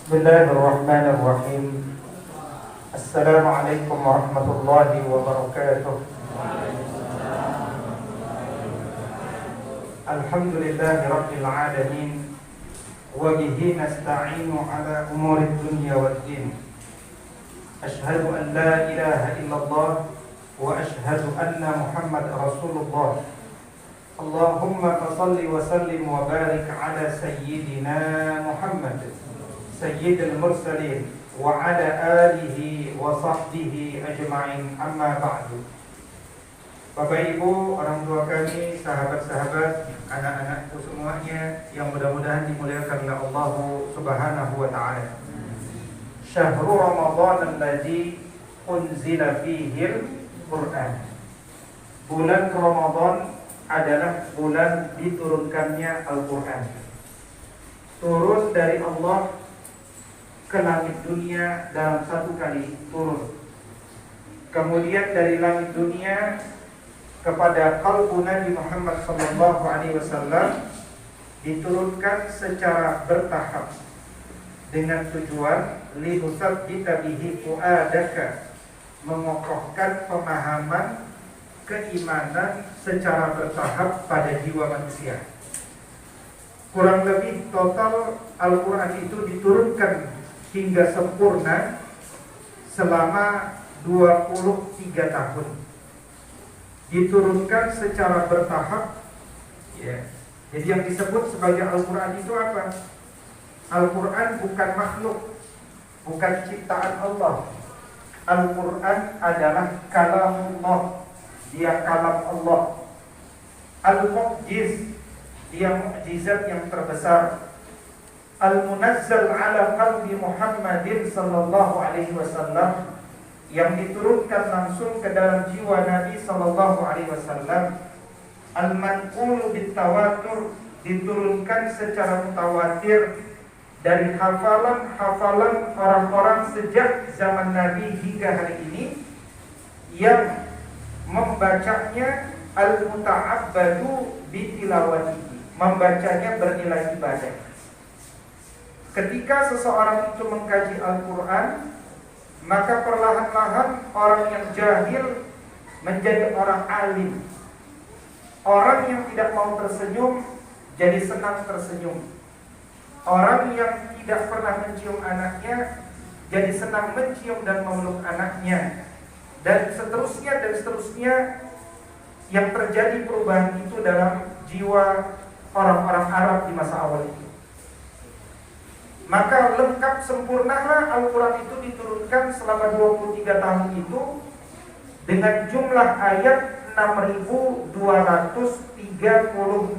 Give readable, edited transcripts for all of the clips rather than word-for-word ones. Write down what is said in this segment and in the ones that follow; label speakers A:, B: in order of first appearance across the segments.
A: Bismillahirrahmanirrahim. Assalamualaikum warahmatullahi wabarakatuh. Alhamdulillahi rabbil alamin. Wa bihi nasta'inu ala umurid dunya waddin. Ashhadu an la ilaha illallah wa ashhadu anna Muhammad Rasulullah. Allahumma salli wa sallim wa barik ala sayyidina Muhammad Sayyidil Mursalin wa ala alihi wa sahbihi ajma'in, amma ba'du. Bapak Ibu, orang tua kami, sahabat-sahabat, anak-anakku semuanya yang mudah-mudahan dimuliakan oleh Allah Subhanahu wa ta'ala. Syahrul Ramadan alladzi unzila fihil Qur'an. Bulan Ramadan adalah bulan diturunkannya Al-Qur'an. Turun dari Allah ke langit dunia dalam satu kali turun. Kemudian dari langit dunia kepada qalbu Nabi Muhammad SAW diturunkan secara bertahap dengan tujuan linusabbita bihi fuadaka, mengokohkan pemahaman keimanan secara bertahap pada jiwa manusia. Kurang lebih total Al-Quran itu diturunkan hingga sempurna selama 23 tahun. Diturunkan secara bertahap, ya. Jadi yang disebut sebagai Al-Quran itu apa? Al-Quran bukan makhluk, bukan ciptaan Allah. Al-Quran adalah kalamullah, dia kalam Allah. Al-Mu'jiz, dia mukjizat yang terbesar. Al-Munazzal ala qalbi Muhammadin sallallahu alaihi wasallam, yang diturunkan langsung ke dalam jiwa Nabi sallallahu alaihi wasallam. Al-Manqulu bitawatur, diturunkan secara mutawatir dari hafalan-hafalan orang-orang sejak zaman Nabi hingga hari ini, yang membacanya al-muta'abbadu bitilawatihi, membacanya bernilai ibadah. Ketika seseorang itu mengkaji Al-Quran, maka perlahan-lahan orang yang jahil menjadi orang alim. Orang yang tidak mau tersenyum jadi senang tersenyum. Orang yang tidak pernah mencium anaknya jadi senang mencium dan memeluk anaknya. Dan seterusnya yang terjadi perubahan itu dalam jiwa orang-orang Arab di masa awal itu. Maka lengkap sempurnalah Al-Quran itu diturunkan selama 23 tahun itu dengan jumlah ayat 6.236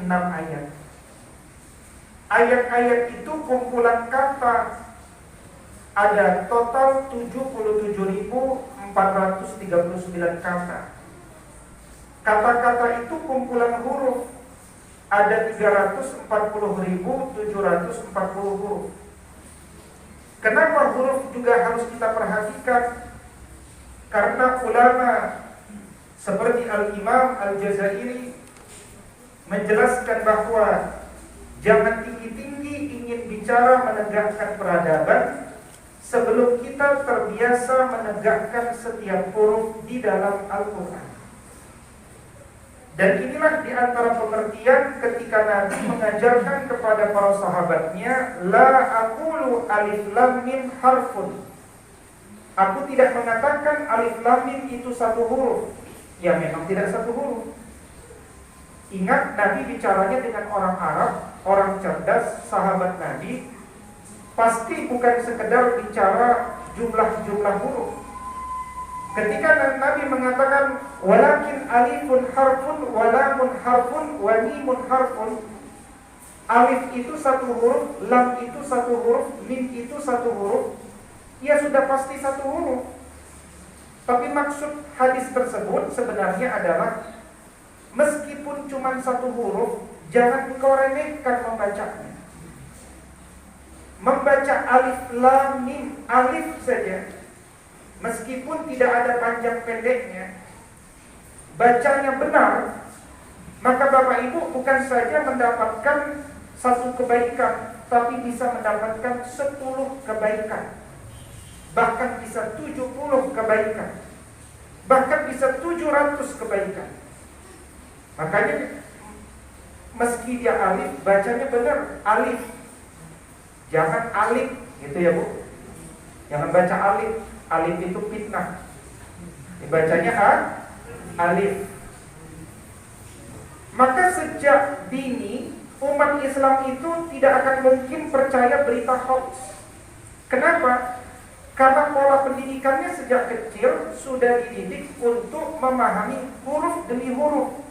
A: ayat. Ayat-ayat itu kumpulan kata, ada total 77.439 kata. Kata-kata itu kumpulan huruf, ada 340.740 huruf. Kenapa huruf juga harus kita perhatikan? Karena ulama seperti Al-Imam Al-Jazairi menjelaskan bahwa jangan tinggi-tinggi ingin bicara menegakkan peradaban sebelum kita terbiasa menegakkan setiap huruf di dalam Al-Quran. Dan inilah di antara pengertian ketika Nabi mengajarkan kepada para sahabatnya, la aqulu alif lam mim harfun. Aku tidak mengatakan alif lam mim itu satu huruf. Ya memang tidak satu huruf. Ingat, Nabi bicaranya dengan orang Arab, orang cerdas, sahabat Nabi. Pasti bukan sekedar bicara jumlah-jumlah huruf. Ketika Nabi mengatakan walakin alifun harfun, walamun harfun, wa mimun harfun, alif itu satu huruf, lam itu satu huruf, mim itu satu huruf, ya sudah pasti satu huruf. Tapi maksud hadis tersebut sebenarnya adalah meskipun cuma satu huruf, jangan engkau remehkan membacanya. Membaca alif lam mim, alif saja, meskipun tidak ada panjang pendeknya, bacanya benar, maka Bapak Ibu bukan saja mendapatkan satu kebaikan, tapi bisa mendapatkan 10 kebaikan, bahkan bisa 70 kebaikan, bahkan bisa 700 kebaikan. Makanya meski dia alif, bacanya benar, alif. Jangan alif, gitu ya Bu. Jangan baca alif. Alif itu fitnah. Dibacanya alif. Maka sejak dini umat Islam itu tidak akan mungkin percaya berita hoax. Kenapa? Karena pola pendidikannya sejak kecil sudah dididik untuk memahami huruf demi huruf.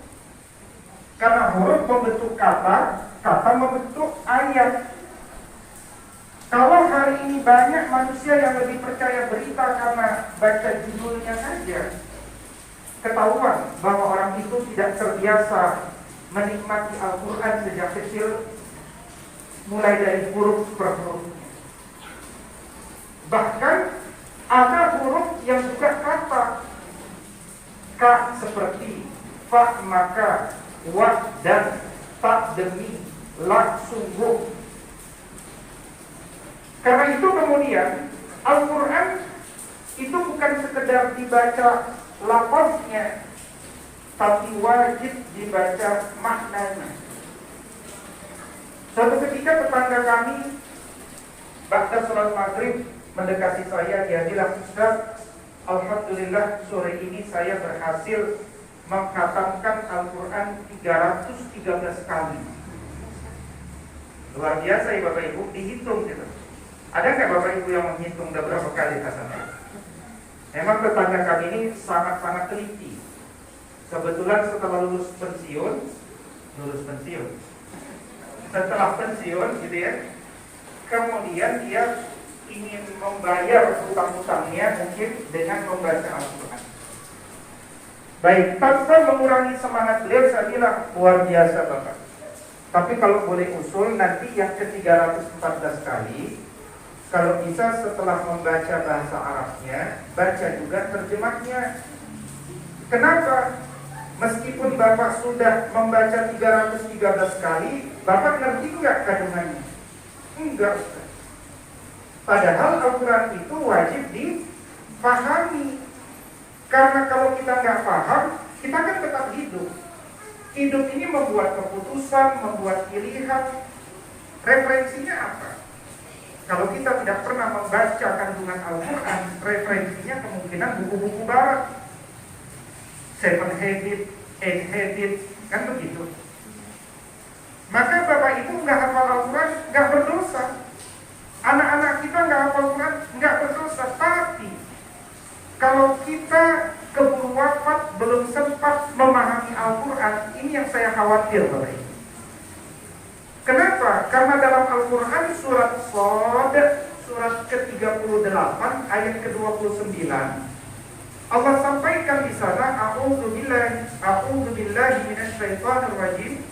A: Karena huruf membentuk kata, kata membentuk ayat. Kalau hari ini banyak manusia yang lebih percaya berita karena baca judulnya saja, ketahuan bahwa orang itu tidak terbiasa menikmati Al-Quran sejak kecil, mulai dari huruf per huruf. Bahkan ada huruf yang juga kata, ka seperti, fa maka, wa dan, ta demi, la sungguh. Karena itu kemudian Al-Quran itu bukan sekedar dibaca lafaznya, tapi wajib dibaca maknanya. Suatu ketika tetangga kami ba'da sholat maghrib mendekati saya, dia bilang, Ustaz, alhamdulillah sore ini saya berhasil mengkhatamkan Al-Quran 313 kali. Luar biasa ya Bapak Ibu, dihitung gitu. Ada nggak Bapak Ibu yang menghitung udah berapa kali khatamnya? Memang tetangga kami ini sangat-sangat teliti. Kebetulan setelah lulus pensiun, setelah pensiun gitu ya, kemudian dia ingin membayar hutang-hutangnya mungkin dengan membaca Al-Quran. Baik, tanpa mengurangi semangat beliau, saya bilang luar biasa Bapak. Tapi kalau boleh usul nanti yang ke-314 kali, kalau bisa setelah membaca bahasa Arabnya, baca juga terjemahnya. Kenapa? Meskipun Bapak sudah membaca 313 kali, Bapak ngerti nggak kandungannya? Enggak. Padahal Al-Quran itu wajib dipahami. Karena kalau kita nggak paham, kita kan tetap hidup. Hidup ini membuat keputusan, membuat pilihan. Referensinya apa? Kalau kita tidak pernah membaca kandungan Al-Quran, referensinya kemungkinan buku-buku barat, 7 Habits, 8 Habits, kan begitu. Maka Bapak Ibu nggak hafal Al-Quran, nggak berdosa. Anak-anak kita nggak hafal Al-Quran, nggak berdosa. Tapi kalau kita keburu wafat belum sempat memahami Al-Quran, ini yang saya khawatir Bapak Ibu. Kenapa? Karena dalam Al-Quran surat Shad, surat ke-38 ayat ke-29, Allah sampaikan di sana, A'udzu billahi minasyaitonir rajim.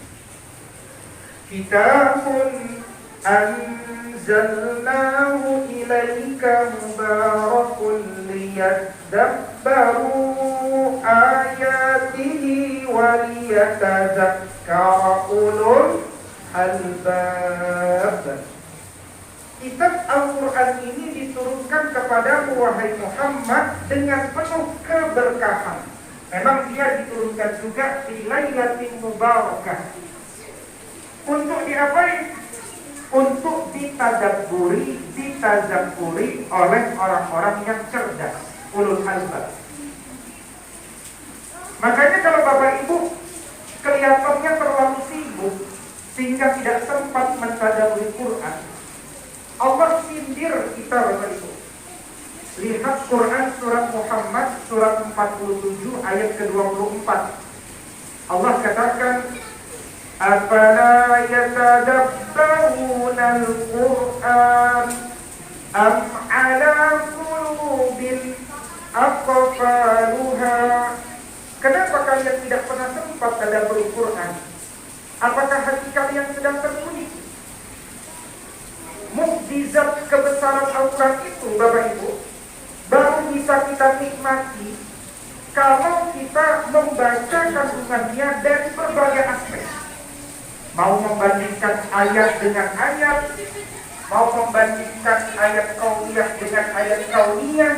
A: Kitabun anzalnahu ilaika mubarakun liyadabbaru ayatihi wa liyatadzakkara ulul albab. Kitab Al-Quran ini diturunkan kepadamu wahai Muhammad dengan penuh keberkahan. Memang dia diturunkan juga di lailatin mubarakah. Untuk diapain? Untuk ditadabburi oleh orang-orang yang cerdas, ulul albab. Makanya kalau Bapak Ibu kelihatannya terlalu sibuk sehingga tidak sempat mentadabburi Quran, Allah sindir kita Bapak Ibu. Lihat Quran surat Muhammad surat 47 ayat ke-24. Allah katakan, afala yatadabbaruna al-Quran am ala qulubin aqfaluha. Kenapa kalian tidak pernah sempat tadabbur Quran? Apakah hati kalian sedang terbunyi? Mukjizat kebesaran Al-Quran itu Bapak Ibu baru bisa kita nikmati kalau kita membaca kandungannya dari berbagai aspek. mau membandingkan ayat dengan ayat, mau membandingkan ayat kauniyah dengan ayat kauniyah,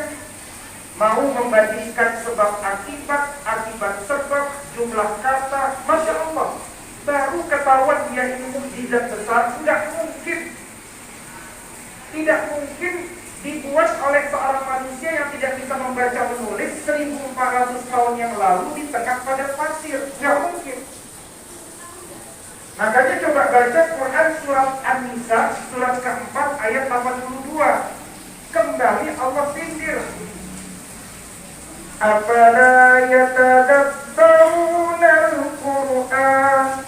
A: mau membandingkan sebab akibat, akibat sebab, jumlah kata, Masya Allah, baru ketahuan dia ini mukjizat besar. Tidak mungkin dibuat oleh seorang manusia yang tidak bisa membaca menulis 1400 tahun yang lalu di tengah padang pasir. Nggak mungkin. Makanya coba baca Quran surat An-Nisa, surat keempat ayat 82. Kembali Allah sindir. Afala yatadabbaruna al-Qur'an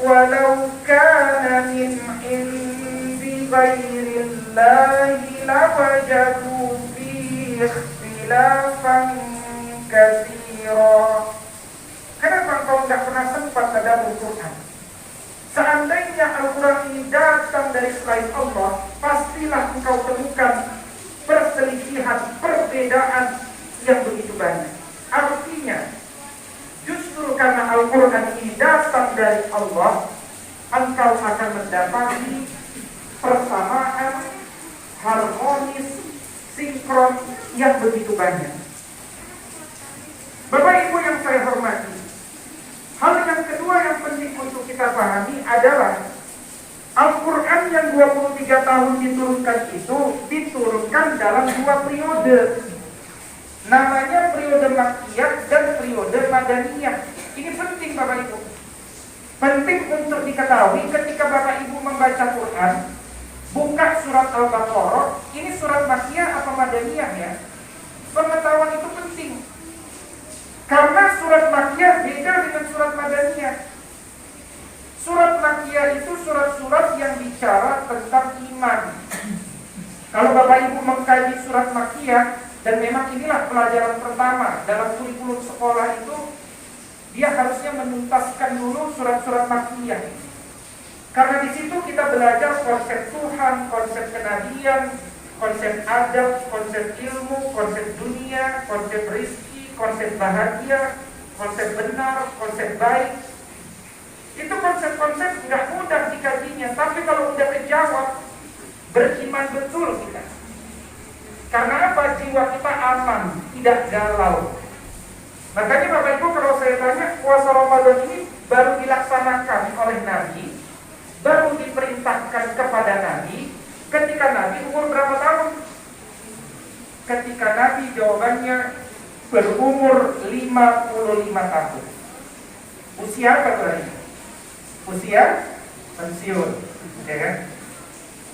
A: walau kana min indi ghairillahi lawajadu fihi ikhtilafan katsira. Kenapa engkau tidak pernah sempat tadabbur Quran? Seandainya Al-Quran ini datang dari selain Allah, pastilah engkau temukan perselisihan, perbedaan yang begitu banyak. Artinya, justru karena Al-Quran ini datang dari Allah, engkau akan mendapati persamaan, harmonis, sinkron yang begitu banyak. Bapak Ibu yang saya hormati, hal yang kedua yang penting untuk kita pahami adalah Al-Quran yang 23 tahun diturunkan itu diturunkan dalam dua periode. Namanya periode Makkiyah dan periode Madaniyah. Ini penting Bapak Ibu. Penting untuk diketahui ketika Bapak Ibu membaca Quran, buka surat Al-Baqarah, ini surat Makkiyah apa Madaniyah ya? Pengetahuan itu penting. Karena surat Makkiyah beda dengan surat Madaniyah. Surat Makkiyah itu surat-surat yang bicara tentang iman. Kalau Bapak Ibu mengkaji surat Makkiyah, dan memang inilah pelajaran pertama dalam kurikulum sekolah itu, dia harusnya menuntaskan dulu surat-surat Makkiyah. Karena di situ kita belajar konsep Tuhan, konsep kenabian, konsep adab, konsep ilmu, konsep dunia, konsep rizki, konsep bahagia, konsep benar, konsep baik. Itu konsep-konsep nggak mudah dikajinya, tapi kalau udah kejawab, beriman betul kita. Karena apa? Jiwa kita aman, tidak galau. Makanya Bapak Ibu kalau saya tanya, puasa Ramadan ini baru dilaksanakan oleh Nabi, baru diperintahkan kepada Nabi ketika Nabi umur berapa tahun? Ketika Nabi jawabannya berumur 55 tahun. Usia apa tadi? Usia pensiun, ya kan?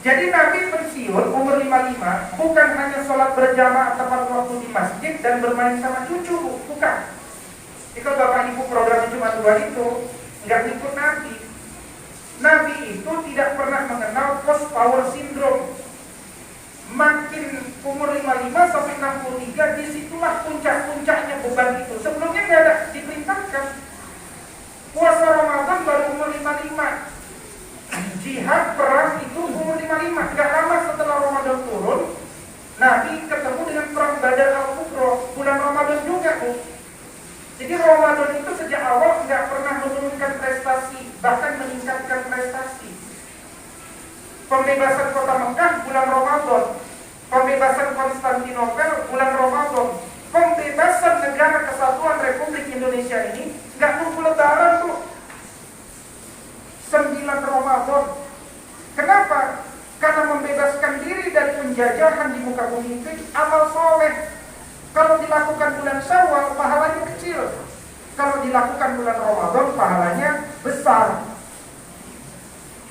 A: Jadi Nabi pensiun umur 55 bukan hanya sholat berjamaah tepat waktu di masjid dan bermain sama cucu, bukan. Jika Bapak Ibu program Jumat 2 itu nggak ikut Nabi. Nabi itu tidak pernah mengenal post power syndrome. Makin umur 55 sampai 63, disitulah puncak-puncaknya beban itu. Sebelumnya nggak ada diperintahkan. Puasa Ramadan baru umur 55. Jihad perang itu umur 55. Gak lama setelah Ramadan turun, Nabi ketemu dengan perang Badar Al-Kubra, bulan Ramadan juga Bu. Jadi Ramadan itu sejak awal gak pernah menurunkan prestasi, bahkan meningkatkan prestasi. Pembebasan kota Mekah bulan Ramadan, pembebasan Konstantinopel bulan Ramadan, pembebasan negara kesatuan Republik Indonesia ini gak nunggu lebaran tuh. 9 Ramadan. Kenapa? Karena membebaskan diri dari penjajahan di muka bumi itu amal soleh. Kalau dilakukan bulan Syawal, pahalanya kecil. Kalau dilakukan bulan Ramadan, pahalanya besar.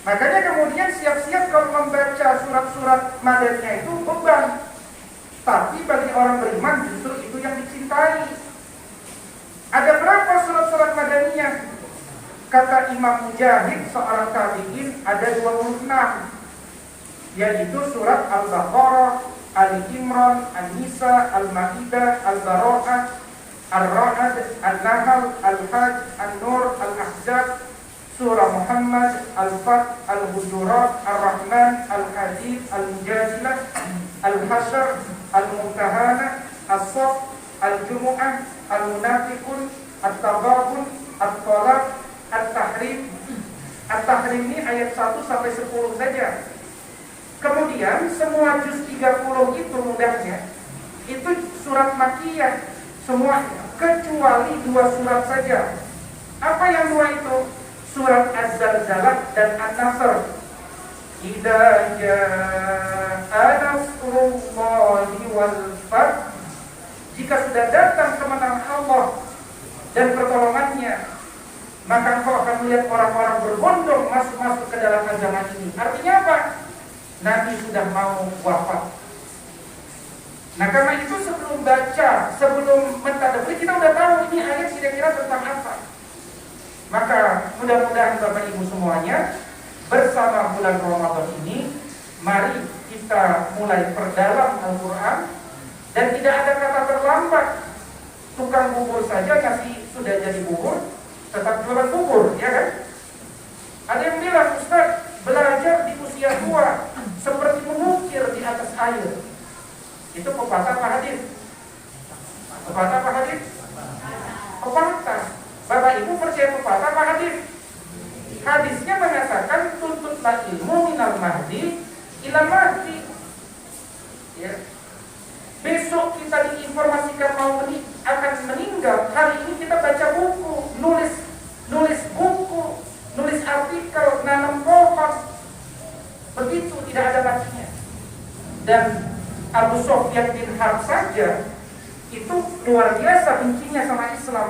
A: Makanya kemudian siap-siap kalau membaca surat-surat Madaniyah itu beban. Tapi bagi orang beriman justru itu yang dicintai. Ada berapa surat-surat Madaniyah? Kata Imam Mujahid, seorang tabi'in, ada 26, yaitu surat Al-Baqarah, Ali Imran, An-Nisa, Al-Ma'idah, Al-Bara'ah, Ar-Ra'd, An-Nahl, Al-Hajj, An-Nur, Al-Ahzab, Surah Muhammad, Al-Fath, Al-Hujurat, Ar-Rahman, Al-Hadid, Al-Mujadilah, Al-Hasyr, Al-Mumtahana, As-Saff, Al-Jumu'ah, Al-Munafiqun, At-Taghabun, At-Talaq, At-Tahrim, At-Tahrim ini ayat 1 sampai 10 saja. Kemudian semua juz 30 itu mudahnya itu surat Makkiyah semuanya, kecuali 2 surat saja. Apa yang 2 itu? Surat Az-Zalzalah dan An-Nasr. Idza jaa nasrullahi wal fath. Jika sudah datang kemenangan Allah dan pertolongannya, maka engkau akan melihat orang-orang berbondong masuk ke dalam agama ini. Artinya apa? Nabi sudah mau wafat. Nah, karena itu sebelum baca, sebelum mentadabbur, kita sudah tahu ini ayat kira-kira tentang apa. Maka mudah-mudahan Bapak Ibu semuanya, bersama bulan Ramadan ini, mari kita mulai perdalam Al-Quran. Dan tidak ada kata terlambat. Tukang bubur saja nasi sudah jadi bubur, tetap jualan bubur, ya kan? Ada yang bilang, Ustaz, belajar di usia tua seperti mengukir di atas air. Itu pepatah apa hadis? Pepatah apa hadis? Pepatah. Bapak Ibu percaya pepatah apa hadis? Hadisnya mengatakan tuntutlah ilmu minal mahdi ilal mahdi. Ya. Besok kita diinformasikan akan meninggal. Hari ini kita baca buku, nulis buku, nulis artikel, nanam pohon. Begitu, tidak ada matinya. Dan Abu Sufyan bin Harb saja itu luar biasa bencinya sama Islam.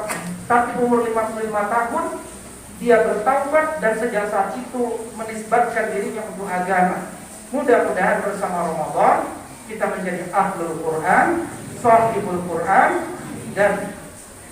A: Tapi umur 55 tahun dia bertaubat dan sejak saat itu menisbatkan dirinya untuk agama. Mudah-mudahan bersama Ramadan kita menjadi ahlul Quran, sahibul Quran, dan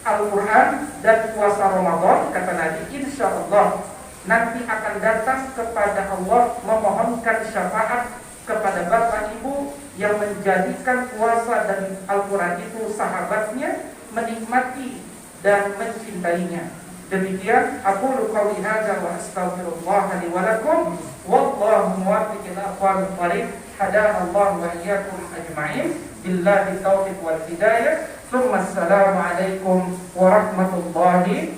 A: Al-Quran dan puasa Ramadan. Kata Nabi, insya Allah nanti akan datang kepada Allah memohonkan syafaat kepada Bapak Ibu yang menjadikan puasa dan Al-Quran itu sahabatnya, menikmati dan mencintainya. Demikian aqulu qouli hadza wa astaghfirullah li wa lakum wallahu muwaffiq ila aqwamit thariq. Hadana Allah wa iyyakum ajma'in. Billahi taufiq wal hidayah. Assalamu alaikum warahmatullahi